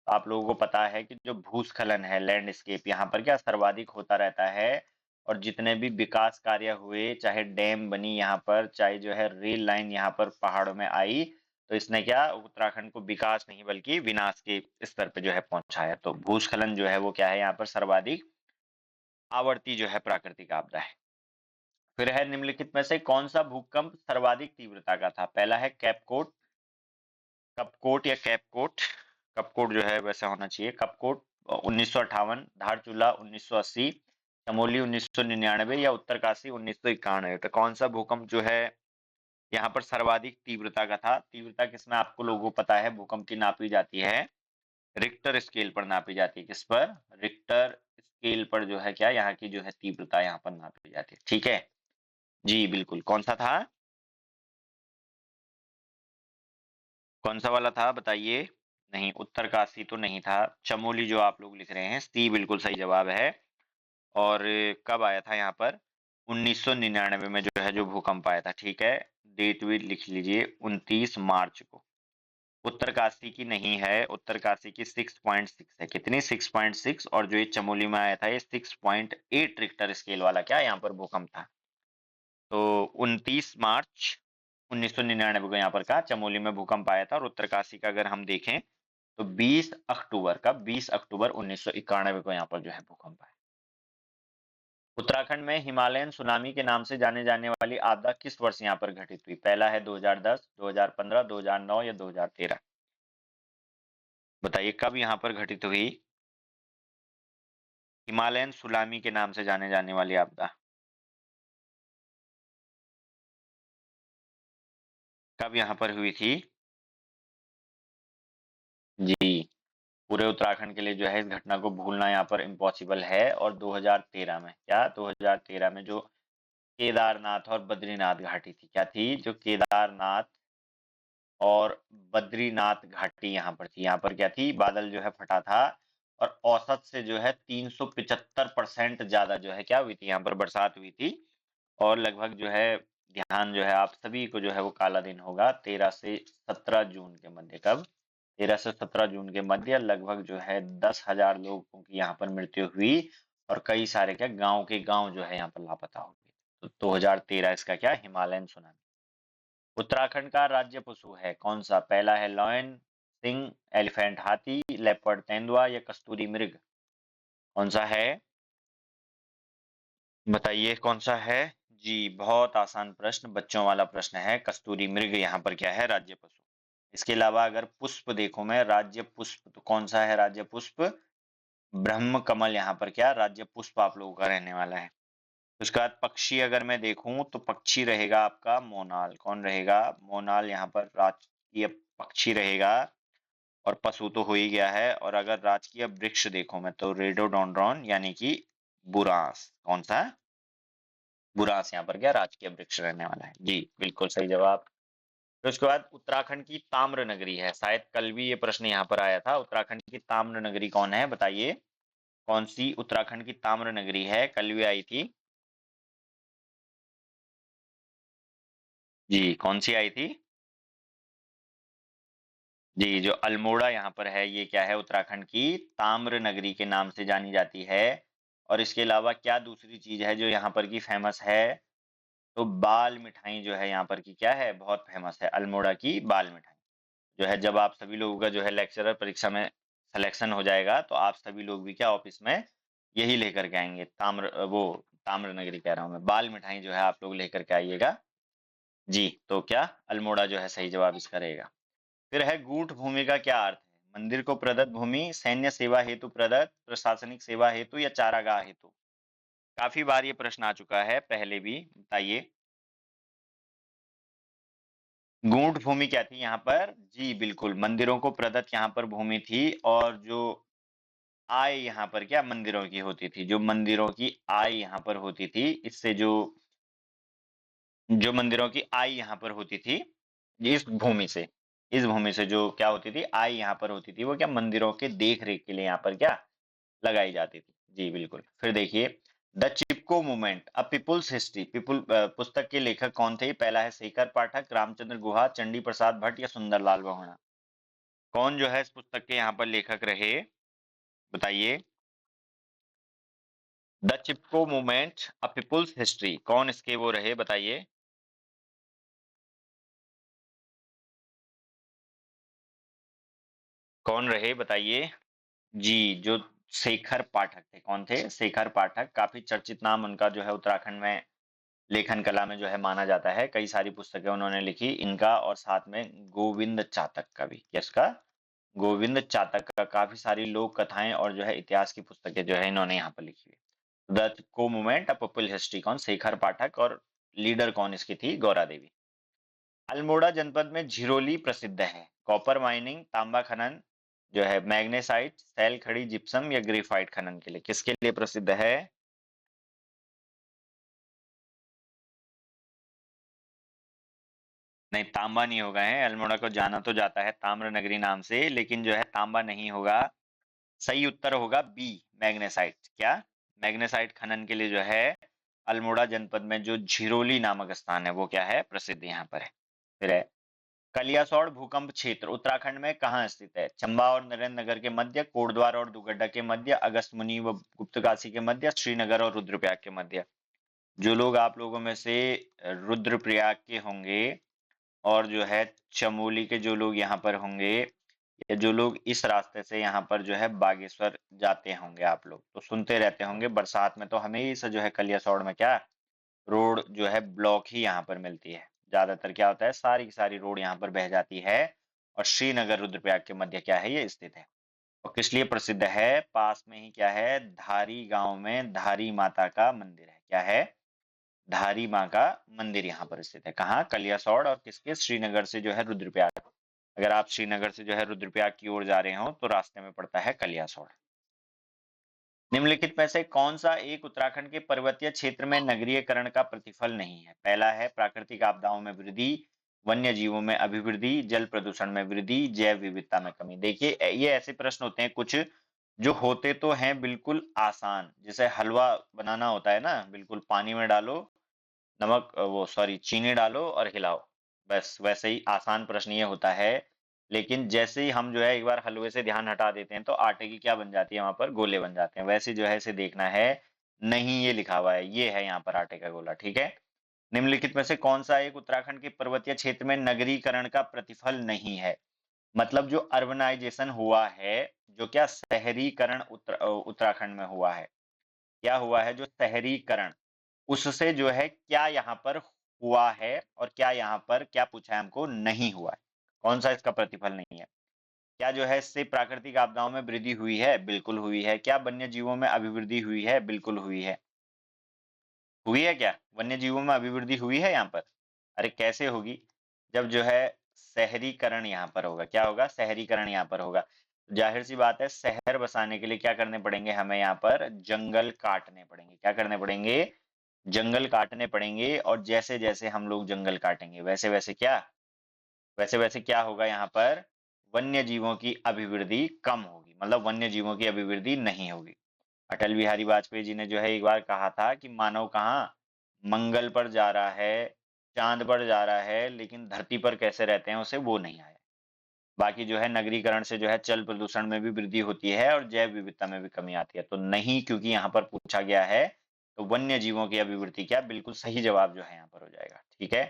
तो आप लोगों को पता है कि जो भूस्खलन है, लैंडस्केप यहाँ पर क्या सर्वाधिक होता रहता है। और जितने भी विकास कार्य हुए, चाहे डैम बनी यहाँ पर, चाहे जो है रेल लाइन यहाँ पर पहाड़ों में आई, तो इसने क्या उत्तराखंड को विकास नहीं बल्कि विनाश के स्तर पे जो है पहुंचाया। तो भूस्खलन जो है वो क्या है यहाँ पर सर्वाधिक आवर्ती जो है प्राकृतिक आपदा है। फिर है निम्नलिखित में से कौन सा भूकंप सर्वाधिक तीव्रता का था? पहला है कैपकोट, कपकोट या कैपकोट, कपकोट जो है वैसा होना चाहिए, कपकोट 1958, धारचूला 1980, चमोली 1999, या उत्तरकाशी 1991। तो कौन सा भूकंप जो है यहाँ पर सर्वाधिक तीव्रता का था? तीव्रता किसमें आपको लोगों को पता है भूकंप की नापी जाती है? रिक्टर स्केल पर नापी जाती है। किस पर? रिक्टर स्केल पर जो है क्या यहाँ की जो है तीव्रता यहाँ पर नापी जाती है। ठीक है जी, बिल्कुल। कौन सा था? कौन सा वाला था बताइए? नहीं, उत्तरकाशी तो नहीं था। चमोली जो आप लोग लिख रहे हैं, सी बिल्कुल सही जवाब है। और कब आया था यहाँ पर? 1999 में जो है जो भूकंप आया था। ठीक है, डेट भी लिख लीजिए, 29 मार्च को। उत्तरकाशी की नहीं है, उत्तरकाशी की 6.6 है। कितनी? 6.6। और जो ये चमोली में आया था ये 6.8 रिक्टर स्केल वाला क्या यहाँ पर भूकंप था। तो 29 मार्च 1999 को यहाँ पर कहा चमोली में भूकंप आया था। और उत्तरकाशी का अगर हम देखें तो 20 अक्टूबर का 20 अक्टूबर 1991 को यहाँ पर जो है भूकंप आया। उत्तराखंड में हिमालयन सुनामी के नाम से जाने जाने वाली आपदा किस वर्ष यहाँ पर घटित हुई? पहला है 2010, 2015, 2009 या 2013? बताइए कब यहाँ पर घटित हुई हिमालयन सुनामी के नाम से जाने जाने वाली आपदा? कब यहाँ पर हुई थी? जी, पूरे उत्तराखंड के लिए जो है इस घटना को भूलना यहाँ पर इम्पॉसिबल है। और 2013 में क्या 2013 में जो केदारनाथ और बद्रीनाथ घाटी थी, क्या थी? जो केदारनाथ और बद्रीनाथ घाटी यहाँ पर थी, यहाँ पर क्या थी? बादल जो है फटा था और औसत से जो है 375% ज्यादा जो है क्या हुई थी? यहाँ पर बरसात हुई थी। और लगभग जो है ध्यान जो है आप सभी को जो है वो काला दिन होगा 13 से 17 जून के मध्य। कब? 13 से 17 जून के मध्य लगभग जो है 10,000 लोगों की यहाँ पर मृत्यु हुई और कई सारे क्या गांव के गांव जो है यहाँ पर लापता हो गए। तो 2013 इसका क्या हिमालयन सुनामी। उत्तराखंड का राज्य पशु है कौन सा? पहला है लॉयन, सिंह, एलिफेंट हाथी, लेपर्ड तेंदुआ या कस्तूरी मृग। कौन सा है? बताइए कौन सा है? जी बहुत आसान प्रश्न, बच्चों वाला प्रश्न है। कस्तूरी मृग यहाँ पर क्या है? राज्य पशु। इसके अलावा अगर पुष्प देखो मैं, राज्य पुष्प तो कौन सा है राज्य पुष्प? ब्रह्म कमल यहाँ पर क्या राज्य पुष्प आप लोगों का रहने वाला है। उसके बाद पक्षी अगर मैं देखूं तो पक्षी रहेगा आपका मोनाल। कौन रहेगा? मोनाल यहाँ पर राजकीय पक्षी रहेगा। और पशु तो हो ही गया है। और अगर राजकीय वृक्ष देखो मैं तो रेडोडोंड्रॉन यानी कि बुरांस। कौन सा? बुरांस यहाँ पर क्या राजकीय वृक्ष रहने वाला है। जी बिल्कुल सही जवाब। फिर उसके बाद उत्तराखंड की ताम्र नगरी है, शायद कल भी ये प्रश्न यहाँ पर आया था। उत्तराखंड की ताम्र नगरी कौन है? बताइए कौन सी उत्तराखंड की ताम्र नगरी है? कल भी आई थी। जी कौन सी आई थी? जी जो अल्मोड़ा यहाँ पर है ये क्या है? उत्तराखंड की ताम्र नगरी के नाम से जानी जाती है। और इसके अलावा क्या दूसरी चीज है जो यहाँ पर की फेमस है? तो बाल मिठाई जो है यहाँ पर की क्या है? बहुत फेमस है अल्मोड़ा की बाल मिठाई। जो है जब आप सभी लोगों का जो है लेक्चरर परीक्षा में सिलेक्शन हो जाएगा तो आप सभी लोग भी क्या ऑफिस में यही लेकर के आएंगे। ताम्र नगरी कह रहा हूँ मैं, बाल मिठाई जो है आप लोग लेकर के आइएगा। जी तो क्या अल्मोड़ा जो है सही जवाब इसका रहेगा। फिर है गूढ़ भूमि का क्या अर्थ है? मंदिर को प्रदत्त भूमि, सैन्य सेवा हेतु प्रदत्त, प्रशासनिक सेवा हेतु या चारागाह हेतु। काफी बार ये प्रश्न आ चुका है पहले भी, बताइए। गूढ़ भूमि क्या थी यहाँ पर? जी बिल्कुल मंदिरों को प्रदत्त यहाँ पर भूमि थी। और जो आय यहाँ पर क्या मंदिरों की होती थी, जो मंदिरों की आय यहाँ पर होती थी, इससे जो जो मंदिरों की आय यहाँ पर होती थी इस भूमि से, इस भूमि से जो क्या होती थी आय यहाँ पर होती थी वो क्या मंदिरों के देख रेख के लिए यहाँ पर क्या लगाई जाती थी। जी बिल्कुल। फिर देखिए the Chipko movement a people's history, people पुस्तक के लेखक कौन थे? पहला है शेखर पाठक, रामचंद्र गुहा, चंडी प्रसाद भट्ट या सुंदरलाल बहुगुणा। कौन जो है इस पुस्तक के यहाँ पर लेखक रहे? बताइए। The Chipko movement a people's history, कौन इसके वो रहे? बताइए। कौन रहे? बताइए। जी जो शेखर पाठक थे। कौन थे? शेखर पाठक। काफी चर्चित नाम उनका जो है उत्तराखंड में लेखन कला में जो है माना जाता है। कई सारी पुस्तकें उन्होंने लिखी, इनका और साथ में गोविंद चातक का भी। किसका? गोविंद चातक का। काफी सारी लोक कथाएं और जो है इतिहास की पुस्तकें जो है इन्होंने यहाँ पर लिखी है। द को मूवमेंट अ पीपल हिस्ट्री कौन? शेखर पाठक। और लीडर कौन इसकी थी? गौरा देवी। अल्मोड़ा जनपद में झिरोली प्रसिद्ध है, कॉपर माइनिंग, तांबा खनन, जो है मैग्नेसाइट, सैल खड़ी जिप्सम या ग्रेफाइट खनन के लिए। किसके लिए प्रसिद्ध है? नहीं तांबा नहीं होगा है। अल्मोड़ा को जाना तो जाता है ताम्र नगरी नाम से, लेकिन जो है तांबा नहीं होगा। सही उत्तर होगा बी, मैग्नेसाइट। क्या? मैग्नेसाइट खनन के लिए जो है अल्मोड़ा जनपद में जो झिरोली नामक स्थान है वो क्या है? प्रसिद्ध यहाँ पर है। फिर है कलियासोड़ भूकंप क्षेत्र उत्तराखंड में कहाँ स्थित है? चंबा और नरेंद्र नगर के मध्य, कोटद्वार और दुगड्डा के मध्य, अगस्त मुनि व गुप्तकाशी के मध्य, श्रीनगर और रुद्रप्रयाग के मध्य। जो लोग आप लोगों में से रुद्रप्रयाग के होंगे और जो है चमोली के जो लोग यहाँ पर होंगे, या जो लोग इस रास्ते से यहाँ पर जो है बागेश्वर जाते होंगे, आप लोग तो सुनते रहते होंगे बरसात में तो हमेशा जो है कलियासोड़ में क्या रोड जो है ब्लॉक ही यहाँ पर मिलती है। ज्यादातर क्या होता है सारी की सारी रोड यहाँ पर बह जाती है। और श्रीनगर रुद्रप्रयाग के मध्य क्या है ये स्थित है। और किस लिए प्रसिद्ध है? पास में ही क्या है धारी गांव में धारी माता का मंदिर है। क्या है? धारी माँ का मंदिर यहाँ पर स्थित है। कहाँ? कलियासोड़ और किसके? श्रीनगर से जो है रुद्रप्रयाग अगर आप श्रीनगर से जो है रुद्रप्रयाग की ओर जा रहे हो तो रास्ते में पड़ता है कलियासोड़। निम्नलिखित में से कौन सा एक उत्तराखंड के पर्वतीय क्षेत्र में नगरीयकरण का प्रतिफल नहीं है? पहला है प्राकृतिक आपदाओं में वृद्धि, वन्य जीवों में अभिवृद्धि, जल प्रदूषण में वृद्धि, जैव विविधता में कमी। देखिए ये ऐसे प्रश्न होते हैं कुछ जो होते तो हैं बिल्कुल आसान, जैसे हलवा बनाना होता है ना, बिल्कुल पानी में डालो, नमक वो सॉरी चीनी डालो और हिलाओ, बस वैसे ही आसान प्रश्न ये होता है। लेकिन जैसे ही हम जो है एक बार हलवे से ध्यान हटा देते हैं तो आटे की क्या बन जाती है, वहां पर गोले बन जाते हैं। वैसे जो है इसे देखना है, नहीं ये लिखा हुआ है, ये है यहाँ पर आटे का गोला, ठीक है। निम्नलिखित में से कौन सा एक उत्तराखंड के पर्वतीय क्षेत्र में नगरीकरण का प्रतिफल नहीं है? मतलब जो अर्बनाइजेशन हुआ है, जो क्या शहरीकरण उत्तराखंड में हुआ है, क्या हुआ है जो शहरीकरण, उससे जो है क्या यहाँ पर हुआ है और क्या यहाँ पर क्या पूछा है हमको, नहीं हुआ है। कौन सा इसका प्रतिफल नहीं है? क्या जो है इससे प्राकृतिक आपदाओं में वृद्धि हुई है? बिल्कुल हुई है। क्या वन्य जीवों में अभिवृद्धि हुई है? बिल्कुल हुई है। हुई है क्या? वन्य जीवों में अभिवृद्धि हुई है यहाँ पर? अरे कैसे होगी? जब जो है शहरीकरण यहाँ पर होगा। क्या होगा? शहरीकरण यहाँ पर होगा। जाहिर सी बात है, शहर बसाने के लिए क्या करने पड़ेंगे हमें, यहाँ पर जंगल काटने पड़ेंगे। क्या करने पड़ेंगे? जंगल काटने पड़ेंगे। और जैसे जैसे हम लोग जंगल काटेंगे वैसे वैसे क्या, वैसे वैसे क्या होगा, यहाँ पर वन्य जीवों की अभिवृद्धि कम होगी, मतलब वन्य जीवों की अभिवृद्धि नहीं होगी। अटल बिहारी वाजपेयी जी ने जो है एक बार कहा था कि मानव कहाँ मंगल पर जा रहा है, चांद पर जा रहा है, लेकिन धरती पर कैसे रहते हैं उसे वो नहीं आया। बाकी जो है नगरीकरण से जो है जल प्रदूषण में भी वृद्धि होती है और जैव विविधता में भी कमी आती है, तो नहीं, क्योंकि यहाँ पर पूछा गया है। तो वन्य जीवों की अभिवृद्धि क्या, बिल्कुल सही जवाब जो है यहाँ पर हो जाएगा, ठीक है।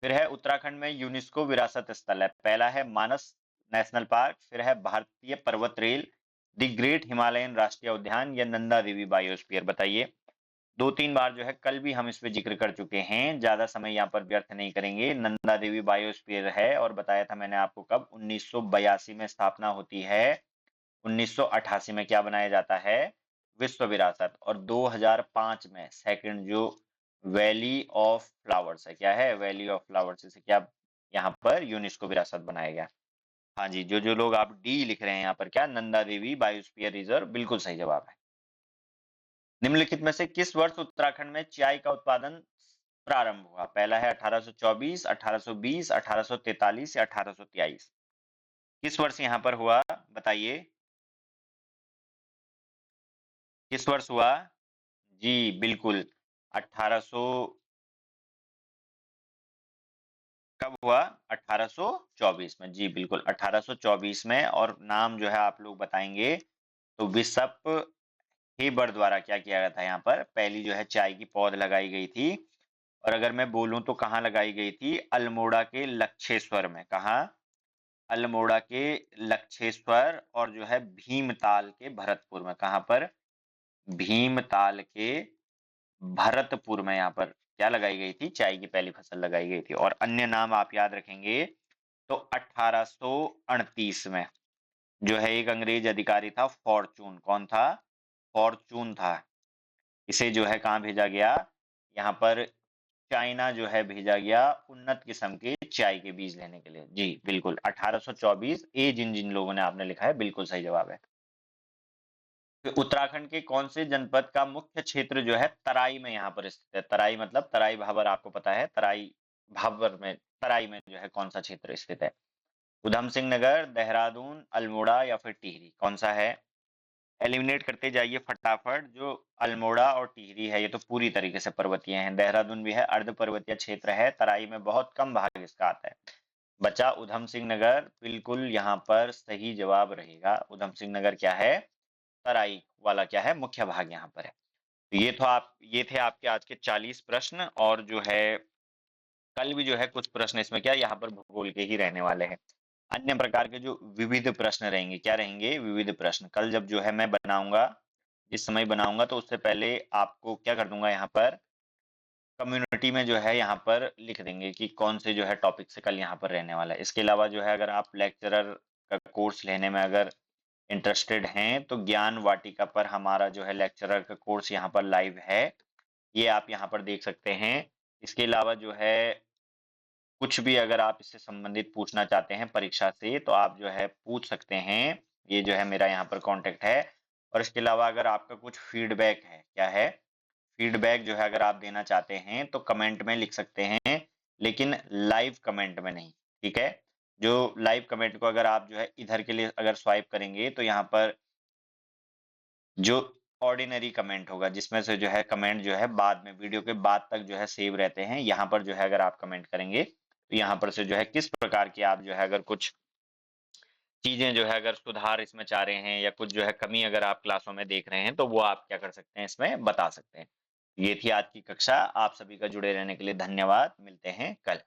फिर है उत्तराखंड में यूनेस्को विरासत स्थल है, पहला है मानस नेशनल पार्क, फिर है भारतीय पर्वत रेल, द ग्रेट हिमालयन राष्ट्रीय उद्यान या नंदा देवी बायोस्फीयर। बताइए। दो तीन बार जो है कल भी हम इस पे जिक्र कर चुके हैं, ज्यादा समय यहाँ पर व्यर्थ नहीं करेंगे। नंदा देवी बायोस्फीयर है, और बताया था मैंने आपको कब, 1982 में स्थापना होती है। 1988 में क्या बनाया जाता है, विश्व विरासत। और 2005 में सेकंड जो वैली ऑफ फ्लावर्स है, क्या है, वैली ऑफ फ्लावर्स, इसे क्या यहाँ पर यूनेस्को विरासत बनाया गया। हाँ जी, जो जो लोग आप डी लिख रहे हैं यहाँ पर, क्या नंदा देवी बायोस्फीयर रिजर्व, बिल्कुल सही जवाब है। निम्नलिखित में से किस वर्ष उत्तराखंड में चाय का उत्पादन प्रारंभ हुआ? पहला है 1824, 1820, 1843 या 1823। किस वर्ष यहाँ पर हुआ, बताइए। किस वर्ष हुआ? जी बिल्कुल, 1800, कब हुआ? 1824 में, जी बिल्कुल 1824 में। और नाम जो है आप लोग बताएंगे तो बिशप हेबर द्वारा क्या किया गया था, यहाँ पर पहली जो है चाय की पौध लगाई गई थी। और अगर मैं बोलूं तो कहाँ लगाई गई थी, अल्मोड़ा के लक्षेश्वर में। कहाँ? अल्मोड़ा के लक्षेश्वर। और जो है भीमताल के भरतपुर में। कहाँ पर? भीमताल के भरतपुर में यहाँ पर क्या लगाई गई थी, चाय की पहली फसल लगाई गई थी। और अन्य नाम आप याद रखेंगे तो 1838 में जो है एक अंग्रेज अधिकारी था, फॉर्चून। कौन था? फॉर्चून था। इसे जो है कहाँ भेजा गया, यहाँ पर चाइना जो है भेजा गया उन्नत किस्म के चाय के बीज लेने के लिए। जी बिल्कुल 1824, ए जिन जिन लोगों ने आपने लिखा है बिल्कुल सही जवाब है। तो उत्तराखंड के कौन से जनपद का मुख्य क्षेत्र जो है तराई में यहाँ पर स्थित है? तराई मतलब तराई भाबर, आपको पता है तराई भाबर में, तराई में जो है कौन सा क्षेत्र स्थित है? उधम सिंह नगर, देहरादून, अल्मोड़ा या फिर टिहरी, कौन सा है? एलिमिनेट करते जाइए फटाफट। जो अल्मोड़ा और टिहरी है ये तो पूरी तरीके से पर्वतीय हैं। देहरादून भी है, अर्ध पर्वतीय क्षेत्र है। तराई में बहुत कम भाग इसका आता है। बचा उधम सिंह नगर, बिल्कुल यहाँ पर सही जवाब रहेगा। उधम सिंह नगर क्या है, तराई वाला क्या है, मुख्य भाग यहाँ पर है। तो ये थे आपके आज के 40 प्रश्न। और जो है कल भी जो है कुछ प्रश्न इसमें क्या यहाँ पर भूगोल के ही रहने वाले हैं। अन्य प्रकार के जो विविध प्रश्न रहेंगे, क्या रहेंगे, विविध प्रश्न। कल जब जो है मैं बनाऊंगा, जिस समय बनाऊंगा तो उससे पहले आपको क्या कर दूंगा, यहाँ पर कम्युनिटी में जो है यहाँ पर लिख देंगे कि कौन से जो है टॉपिक से कल यहाँ पर रहने वाला है। इसके अलावा जो है अगर आप लेक्चरर का कोर्स लेने में अगर इंटरेस्टेड हैं तो ज्ञान वाटिका पर हमारा जो है लेक्चरर का कोर्स यहाँ पर लाइव है, ये आप यहाँ पर देख सकते हैं। इसके अलावा जो है कुछ भी अगर आप इससे संबंधित पूछना चाहते हैं परीक्षा से, तो आप जो है पूछ सकते हैं। ये जो है मेरा यहाँ पर कॉन्टैक्ट है। और इसके अलावा अगर आपका कुछ फीडबैक है, क्या है? फीडबैक जो है अगर आप देना चाहते हैं, तो कमेंट में लिख सकते हैं, लेकिन लाइव कमेंट में नहीं, ठीक है? जो लाइव कमेंट को अगर आप जो है इधर के लिए अगर स्वाइप करेंगे, तो यहाँ पर जो ऑर्डिनरी कमेंट होगा, जिसमें से जो है कमेंट जो है बाद में वीडियो के बाद तक जो है सेव रहते हैं, यहाँ पर जो है अगर आप कमेंट करेंगे, तो यहाँ पर से जो है किस प्रकार की आप जो है अगर कुछ चीज़ें जो है अगर सुधार इसमें चाह रहे हैं या कुछ जो है कमी अगर आप क्लासों में देख रहे हैं, तो वो आप क्या कर सकते हैं इसमें बता सकते हैं। ये थी आज की कक्षा। आप सभी का जुड़े रहने के लिए धन्यवाद। मिलते हैं कल।